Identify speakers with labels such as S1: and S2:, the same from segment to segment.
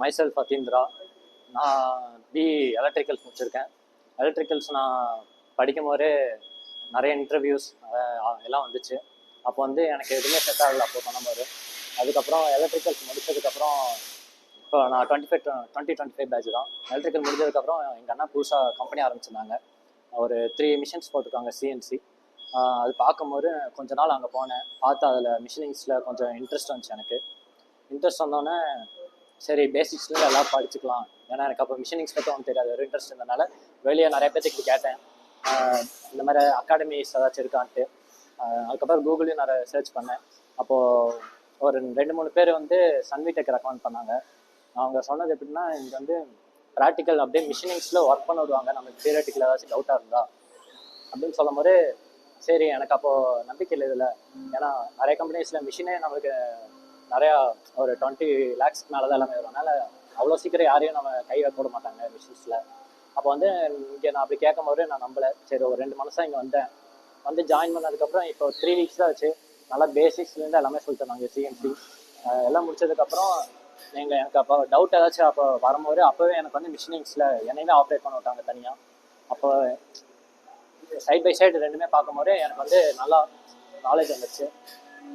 S1: Myself அதீந்திரா. நான் electricals முடிச்சிருக்கேன். Electricals நான் படிக்கும் போதே நிறைய இன்டர்வியூஸ் எல்லாம் வந்துச்சு. அப்போ வந்து எனக்கு எதுவுமே செட் ஆகலை அப்போ பண்ணும்போது. அதுக்கப்புறம் எலக்ட்ரிக்கல்ஸ் முடிச்சதுக்கப்புறம் இப்போ நான் 2025 பேட்ச் தான். எலக்ட்ரிக்கல் முடிஞ்சதுக்கப்புறம் எங்கள் அண்ணா புதுசாக கம்பெனி ஆரம்பிச்சிருந்தாங்க. ஒரு 3 மிஷின்ஸ் போட்டிருக்காங்க சிஎன்சி. அது பார்க்கும்போது கொஞ்ச நாள் அங்கே போனேன். பார்த்து அதில் மிஷினிங்ஸில் கொஞ்சம் இன்ட்ரெஸ்ட் வந்துச்சு எனக்கு. இன்ட்ரெஸ்ட் வந்தோடனே சரி பேசிக்ஸ்லேருந்து எல்லாம் படிச்சுக்கலாம். ஏன்னா எனக்கு அப்போ மிஷினிங்ஸ் பற்றி ஒன்றும் தெரியாது, ஒரு இன்ட்ரெஸ்ட் இருந்தனால வெளியே நிறைய பேர்த்துக்கு கேட்டேன் இந்த மாதிரி அகாடமிஸ் ஏதாச்சும் இருக்கான்ட்டு. அதுக்கப்புறம் கூகுளையும் நிறைய சர்ச் பண்ணேன். அப்போது ஒரு 2-3 பேர் வந்து சன்விடெக் ரெக்கமெண்ட் பண்ணாங்க. அவங்க சொன்னது எப்படின்னா, இங்கே வந்து ப்ராக்டிக்கல் அப்படியே மிஷினிங்ஸில் ஒர்க் பண்ண விடுவாங்க, நமக்கு தியரட்டிக்கல் ஏதாச்சும் டவுட்டாக இருந்தா அப்படின்னு சொல்லும் போது சரி எனக்கு அப்போது நம்பிக்கை இல்லை இதில். ஏன்னா நிறைய கம்பெனிஸில் மிஷினே நம்மளுக்கு நிறையா ஒரு 20 lakhs மேலே தான் எல்லாமே வரும். அதனால் அவ்வளோ சீக்கிரம் யாரையும் நம்ம கை போட மாட்டாங்க மிஷின்ஸில். அப்போ வந்து இங்கே நான் அப்படி கேட்கும் போது நான் நம்பலை. சரி ஒரு 2 மாதம் இங்கே வந்தேன். வந்து ஜாயின் பண்ணதுக்கப்புறம் இப்போ 3 weeks தான் ஆச்சு. நல்லா பேசிக்ஸ்லேருந்து எல்லாமே சொல்லி தந்தாங்க. சிஎன்சி எல்லாம் முடிச்சதுக்கப்புறம் எனக்கு அப்போ டவுட் ஏதாச்சும் அப்போ வரும்போது அப்போவே எனக்கு வந்து மிஷினிங்ஸில் என்னையுமே ஆப்ரேட் பண்ண விட்டாங்க தனியாக. அப்போ சைட் பை சைடு ரெண்டுமே பார்க்கும்போது எனக்கு வந்து நல்லா நாலேஜ் வந்துடுச்சு.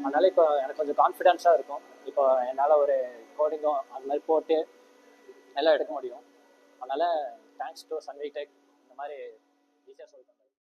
S1: அதனால் இப்போ எனக்கு கொஞ்சம் கான்ஃபிடென்ஸாக இருக்கும். இப்போ என்னால் ஒரு கோடிங்கும் அது மாதிரி போட்டு எல்லாம் எடுக்க முடியும். அதனால் தேங்க்ஸ் டு சன்விடெக் இந்த மாதிரி ஈஸியாக சொல்லிட்டேன்.